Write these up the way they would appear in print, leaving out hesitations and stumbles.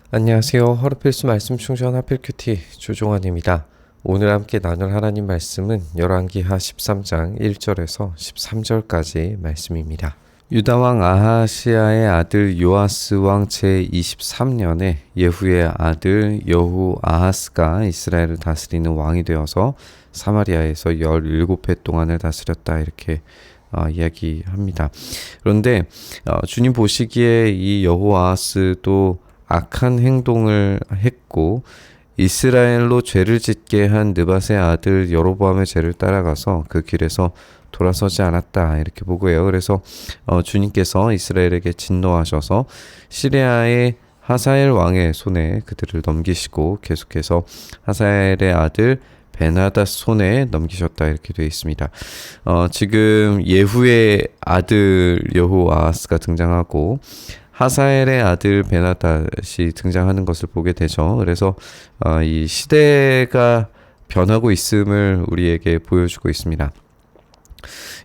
안녕하세요. 허르필수 말씀 충전 하필큐티 조종환입니다. 오늘 함께 나눌 하나님 말씀은 열왕기하 13장 1절에서 13절까지 말씀입니다. 유다왕 아하시아의 아들 요아스 왕 제23년에 예후의 아들 여호아하스가 이스라엘을 다스리는 왕이 되어서 사마리아에서 17해 동안을 다스렸다, 이렇게 이야기합니다. 그런데 주님 보시기에 이 여호아하스도 악한 행동을 했고 이스라엘로 죄를 짓게 한 느밧의 아들 여로보암의 죄를 따라가서 그 길에서 돌아서지 않았다, 이렇게 보고요. 그래서 주님께서 이스라엘에게 진노하셔서 시리아의 하사엘 왕의 손에 그들을 넘기시고 계속해서 하사엘의 아들 베나닷 손에 넘기셨다, 이렇게 되어 있습니다. 지금 예후의 아들 여호아하스가 등장하고 하사엘의 아들 베나닷이 등장하는 것을 보게 되죠. 그래서 이 시대가 변하고 있음을 우리에게 보여주고 있습니다.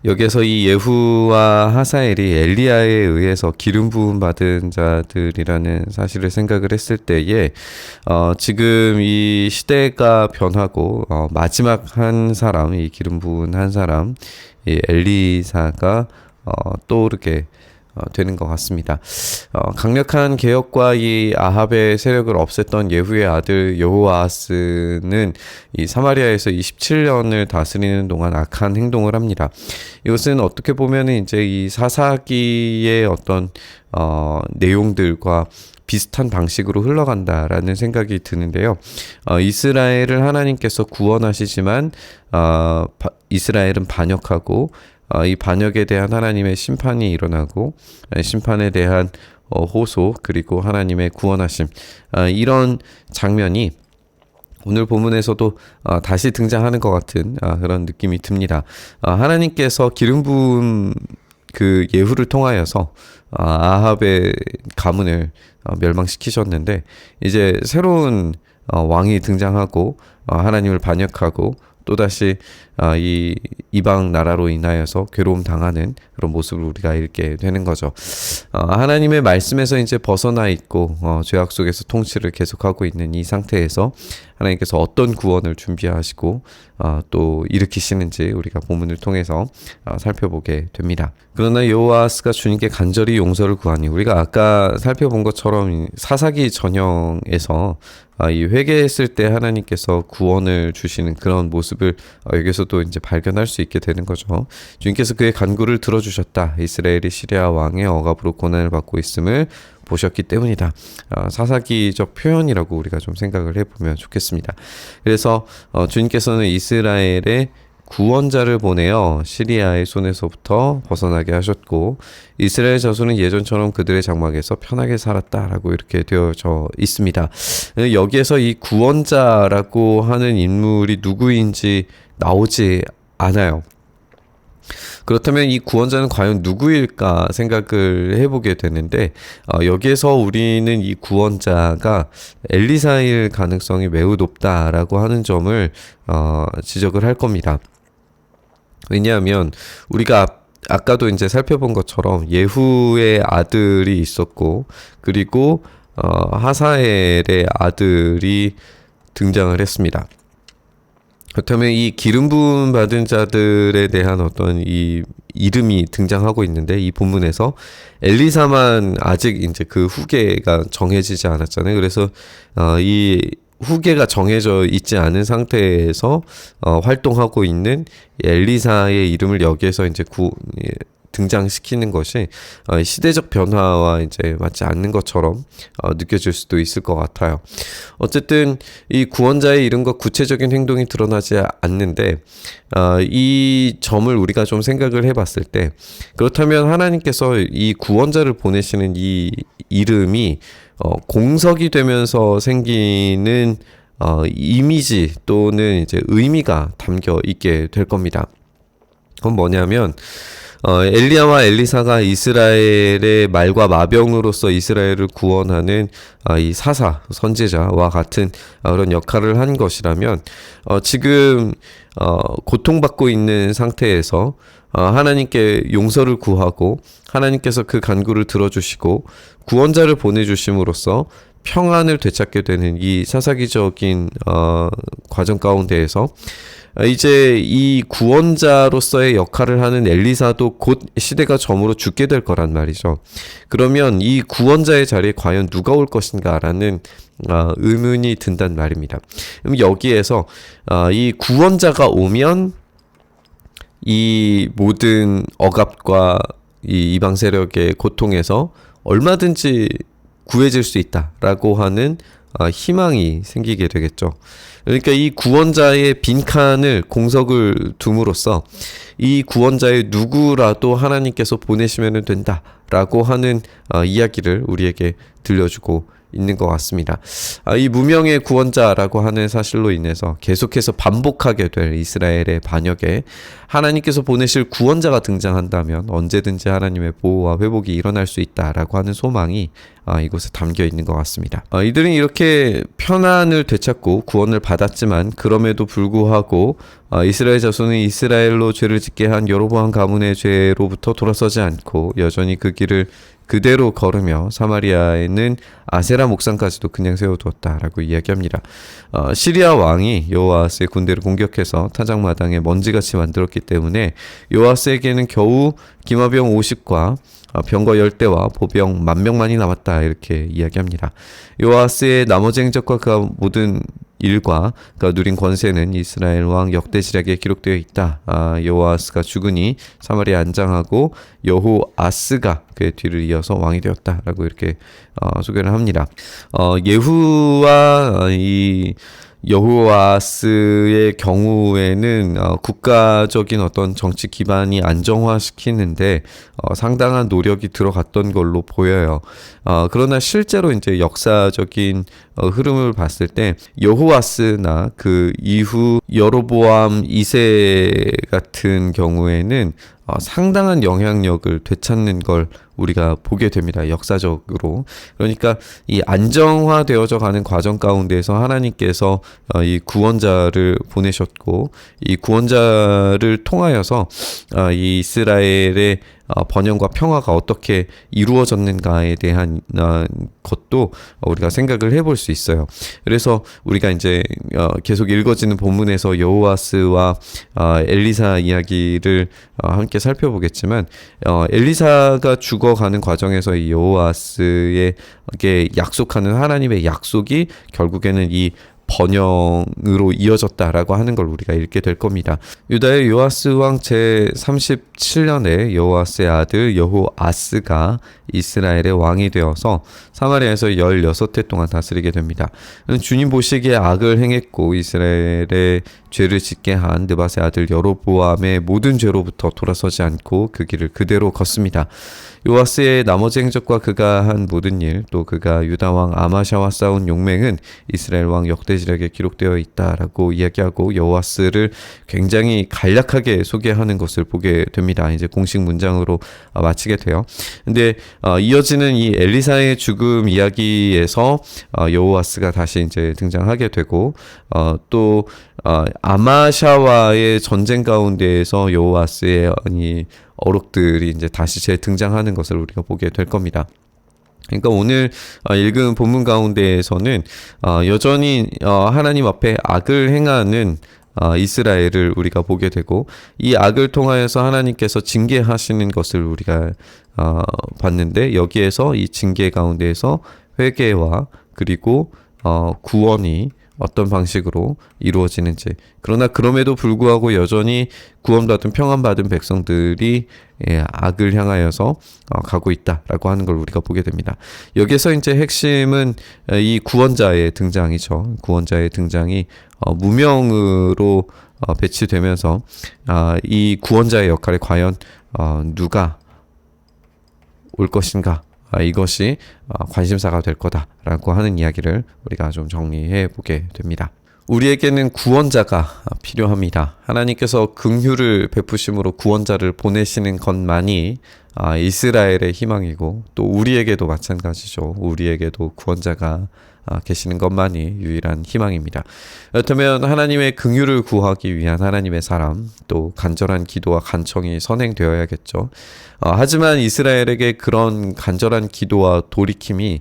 여기에서 이 예후와 하사엘이 엘리야에 의해서 기름 부음 받은 자들이라는 사실을 생각을 했을 때에 지금 이 시대가 변하고 마지막 한 사람, 이 기름 부은 한 사람, 이 엘리사가 떠오르게 되는 것 같습니다. 강력한 개혁과 이 아합의 세력을 없앴던 예후의 아들 여호아하스는 이 사마리아에서 27년을 다스리는 동안 악한 행동을 합니다. 이것은 어떻게 보면 이제 이 사사기의 어떤 내용들과 비슷한 방식으로 흘러간다라는 생각이 드는데요. 이스라엘을 하나님께서 구원하시지만 이스라엘은 반역하고 이 반역에 대한 하나님의 심판이 일어나고 심판에 대한 호소, 그리고 하나님의 구원하심, 이런 장면이 오늘 본문에서도 다시 등장하는 것 같은 그런 느낌이 듭니다. 하나님께서 기름 부음 그 예후를 통하여서 아합의 가문을 멸망시키셨는데 이제 새로운 왕이 등장하고 하나님을 반역하고 또다시 이 이방 나라로 인하여서 괴로움 당하는 그런 모습을 우리가 읽게 되는 거죠. 하나님의 말씀에서 이제 벗어나 있고 죄악 속에서 통치를 계속하고 있는 이 상태에서 하나님께서 어떤 구원을 준비하시고 또 일으키시는지 우리가 본문을 통해서 살펴보게 됩니다. 그러나 여호아하스가 주님께 간절히 용서를 구하니, 우리가 아까 살펴본 것처럼 사사기 전형에서 이 회개했을 때 하나님께서 구원을 주시는 그런 모습을 여기서도 이제 발견할 수 있게 되는 거죠. 주님께서 그의 간구를 들어주셨다. 이스라엘이 시리아 왕의 억압으로 고난을 받고 있음을 보셨기 때문이다. 사사기적 표현이라고 우리가 좀 생각을 해보면 좋겠습니다. 그래서 주님께서는 이스라엘의 구원자를 보내어 시리아의 손에서부터 벗어나게 하셨고 이스라엘 자손은 예전처럼 그들의 장막에서 편하게 살았다라고 이렇게 되어져 있습니다. 여기에서 이 구원자라고 하는 인물이 누구인지 나오지 않아요. 그렇다면 이 구원자는 과연 누구일까 생각을 해보게 되는데 여기에서 우리는 이 구원자가 엘리사일 가능성이 매우 높다라고 하는 점을 지적을 할 겁니다. 왜냐하면 우리가 아까도 이제 살펴본 것처럼 예후의 아들이 있었고 그리고 하사엘의 아들이 등장을 했습니다. 그렇다면 이 기름 부음 받은 자들에 대한 어떤 이 이름이 등장하고 있는데 이 본문에서 엘리사만 아직 이제 그 후계가 정해지지 않았잖아요. 그래서 이 후계가 정해져 있지 않은 상태에서 활동하고 있는 엘리사의 이름을 여기에서 이제 등장시키는 것이 시대적 변화와 이제 맞지 않는 것처럼 느껴질 수도 있을 것 같아요. 어쨌든 이 구원자의 이름과 구체적인 행동이 드러나지 않는데 이 점을 우리가 좀 생각을 해봤을 때, 그렇다면 하나님께서 이 구원자를 보내시는 이 이름이 공석이 되면서 생기는 이미지 또는 이제 의미가 담겨 있게 될 겁니다. 그건 뭐냐면 엘리야와 엘리사가 이스라엘의 말과 마병으로서 이스라엘을 구원하는 이 사사, 선지자와 같은 그런 역할을 한 것이라면 지금 고통받고 있는 상태에서 하나님께 용서를 구하고 하나님께서 그 간구를 들어주시고 구원자를 보내주심으로써 평안을 되찾게 되는 이 사사기적인 과정 가운데에서 이제 이 구원자로서의 역할을 하는 엘리사도 곧 시대가 저물어 죽게 될 거란 말이죠. 그러면 이 구원자의 자리에 과연 누가 올 것인가라는 의문이 든단 말입니다. 그럼 여기에서 이 구원자가 오면 이 모든 억압과 이 이방 세력의 고통에서 얼마든지 구해질 수 있다라고 하는 희망이 생기게 되겠죠. 그러니까 이 구원자의 빈칸을 공석을 둠으로써 이 구원자의 누구라도 하나님께서 보내시면 된다라고 하는 이야기를 우리에게 들려주고 있는 것 같습니다. 이 무명의 구원자라고 하는 사실로 인해서 계속해서 반복하게 될 이스라엘의 반역에 하나님께서 보내실 구원자가 등장한다면 언제든지 하나님의 보호와 회복이 일어날 수 있다라고 하는 소망이 이곳에 담겨 있는 것 같습니다. 이들은 이렇게 편안을 되찾고 구원을 받았지만 그럼에도 불구하고 이스라엘 자손은 이스라엘로 죄를 짓게 한 여로보암 가문의 죄로부터 돌아서지 않고 여전히 그 길을 그대로 걸으며 사마리아에는 아세라 목상까지도 그냥 세워두었다라고 이야기합니다. 시리아 왕이 여호아스의 군대를 공격해서 타작마당에 먼지같이 만들었기 때문에 여호아스에게는 겨우 기마병 50과 병거 10대와 보병 10,000명만이 남았다 이렇게 이야기합니다. 여호아스의 나머지 행적과 그 모든 일과 그가 누린 권세는 이스라엘 왕 역대지략에 기록되어 있다. 여호아스가 죽으니 사마리아 안장하고 여호아스가 그의 뒤를 이어서 왕이 되었다라고 이렇게 소개를 합니다. 예후와 이 여호아스의 경우에는 국가적인 어떤 정치 기반이 안정화시키는데 상당한 노력이 들어갔던 걸로 보여요. 그러나 실제로 이제 역사적인 흐름을 봤을 때 여호아스나 그 이후 여로보암 2세 같은 경우에는 상당한 영향력을 되찾는 걸 우리가 보게 됩니다. 역사적으로. 그러니까 이 안정화되어져 가는 과정 가운데서 하나님께서 이 구원자를 보내셨고 이 구원자를 통하여서 이 이스라엘의 번영과 평화가 어떻게 이루어졌는가에 대한 것도 우리가 생각을 해볼 수 있어요. 그래서 우리가 이제 계속 읽어지는 본문에서 여호아스와 엘리사 이야기를 함께 살펴보겠지만 엘리사가 죽어가는 과정에서 이 여호아스에게 약속하는 하나님의 약속이 결국에는 이 번영으로 이어졌다라고 하는 걸 우리가 읽게 될 겁니다. 유다의 요아스 왕 제37년에 여호아스의 아들 여호아스가 이스라엘의 왕이 되어서 사마리아에서 16해 동안 다스리게 됩니다. 주님 보시기에 악을 행했고 이스라엘의 죄를 짓게 한 느밧의 아들 여로보암의 모든 죄로부터 돌아서지 않고 그 길을 그대로 걷습니다. 요아스의 나머지 행적과 그가 한 모든 일, 또 그가 유다 왕 아마샤와 싸운 용맹은 이스라엘 왕 역대지략에 기록되어 있다라고 이야기하고 여호아스를 굉장히 간략하게 소개하는 것을 보게 됩니다. 이제 공식 문장으로 마치게 돼요. 근데 이어지는 이 엘리사의 죽음 이야기에서 여호아스가 다시 이제 등장하게 되고 또 아마샤와의 전쟁 가운데에서 여호아스의 어록들이 이제 다시 재등장하는 것을 우리가 보게 될 겁니다. 그러니까 오늘 읽은 본문 가운데에서는 여전히 하나님 앞에 악을 행하는 이스라엘을 우리가 보게 되고 이 악을 통하여서 하나님께서 징계하시는 것을 우리가 봤는데 여기에서 이 징계 가운데에서 회개와 그리고 구원이 어떤 방식으로 이루어지는지, 그러나 그럼에도 불구하고 여전히 구원받은 평안받은 백성들이 악을 향하여서 가고 있다라고 하는 걸 우리가 보게 됩니다. 여기서 이제 핵심은 이 구원자의 등장이죠. 구원자의 등장이 무명으로 배치되면서 이 구원자의 역할에 과연 누가 올 것인가, 이것이 관심사가 될 거다라고 하는 이야기를 우리가 좀 정리해 보게 됩니다. 우리에게는 구원자가 필요합니다. 하나님께서 긍휼을 베푸심으로 구원자를 보내시는 것만이 이스라엘의 희망이고 또 우리에게도 마찬가지죠. 우리에게도 구원자가 계시는 것만이 유일한 희망입니다. 그렇다면 하나님의 긍휼을 구하기 위한 하나님의 사람, 또 간절한 기도와 간청이 선행되어야겠죠. 하지만 이스라엘에게 그런 간절한 기도와 돌이킴이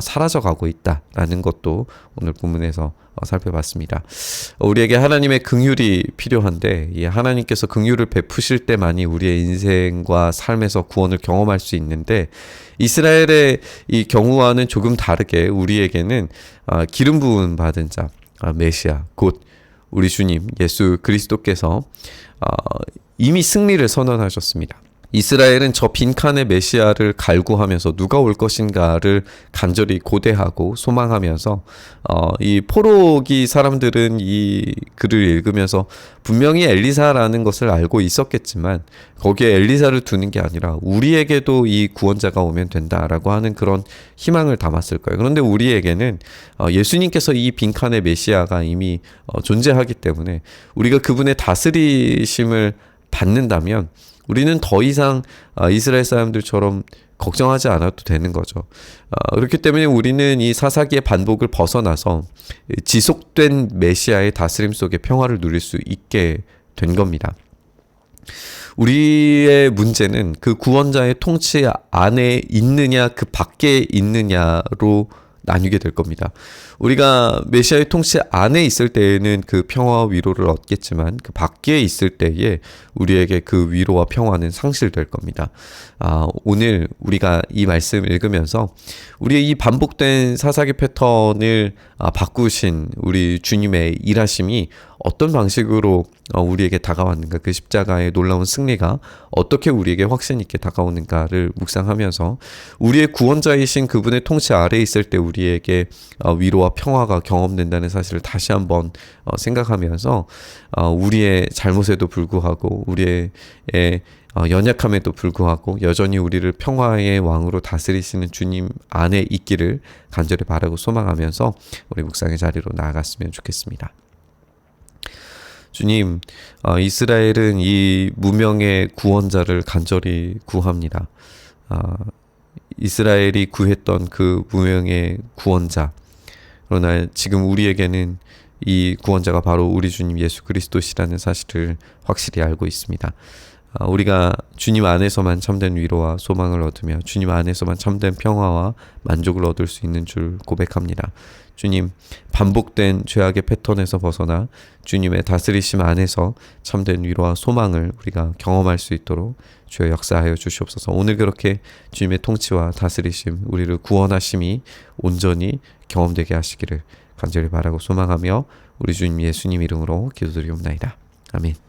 사라져가고 있다라는 것도 오늘 본문에서 살펴봤습니다. 우리에게 하나님의 긍휼이 필요한데 이 하나님께서 긍휼을 베푸실 때만이 우리의 인생과 삶에서 구원을 경험할 수 있는데 이스라엘의 이 경우와는 조금 다르게 우리에게는 기름 부음 받은 자 메시아 곧 우리 주님 예수 그리스도께서 이미 승리를 선언하셨습니다. 이스라엘은 저 빈칸의 메시아를 갈구하면서 누가 올 것인가를 간절히 고대하고 소망하면서 이 포로기 사람들은 이 글을 읽으면서 분명히 엘리사라는 것을 알고 있었겠지만 거기에 엘리사를 두는 게 아니라 우리에게도 이 구원자가 오면 된다라고 하는 그런 희망을 담았을 거예요. 그런데 우리에게는 예수님께서 이 빈칸의 메시아가 이미 존재하기 때문에 우리가 그분의 다스리심을 받는다면 우리는 더 이상 이스라엘 사람들처럼 걱정하지 않아도 되는 거죠. 그렇기 때문에 우리는 이 사사기의 반복을 벗어나서 지속된 메시아의 다스림 속에 평화를 누릴 수 있게 된 겁니다. 우리의 문제는 그 구원자의 통치 안에 있느냐 그 밖에 있느냐로 나뉘게 될 겁니다. 우리가 메시아의 통치 안에 있을 때에는 그 평화와 위로를 얻겠지만 그 밖에 있을 때에 우리에게 그 위로와 평화는 상실될 겁니다. 오늘 우리가 이 말씀 읽으면서 우리의 이 반복된 사사기 패턴을 바꾸신 우리 주님의 일하심이 어떤 방식으로 우리에게 다가왔는가, 그 십자가의 놀라운 승리가 어떻게 우리에게 확신 있게 다가오는가를 묵상하면서 우리의 구원자이신 그분의 통치 아래에 있을 때 우리에게 위로와 평화가 경험된다는 사실을 다시 한번 생각하면서 우리의 잘못에도 불구하고 우리의 연약함에도 불구하고 여전히 우리를 평화의 왕으로 다스리시는 주님 안에 있기를 간절히 바라고 소망하면서 우리 묵상의 자리로 나아갔으면 좋겠습니다. 주님, 이스라엘은 이 무명의 구원자를 간절히 구합니다. 이스라엘이 구했던 그 무명의 구원자, 그러나 지금 우리에게는 이 구원자가 바로 우리 주님 예수 그리스도시라는 사실을 확실히 알고 있습니다. 우리가 주님 안에서만 참된 위로와 소망을 얻으며 주님 안에서만 참된 평화와 만족을 얻을 수 있는 줄 고백합니다. 주님, 반복된 죄악의 패턴에서 벗어나 주님의 다스리심 안에서 참된 위로와 소망을 우리가 경험할 수 있도록 주여 역사하여 주시옵소서. 오늘 그렇게 주님의 통치와 다스리심, 우리를 구원하심이 온전히 경험되게 하시기를 간절히 바라고 소망하며 우리 주님 예수님 이름으로 기도드리옵나이다. 아멘.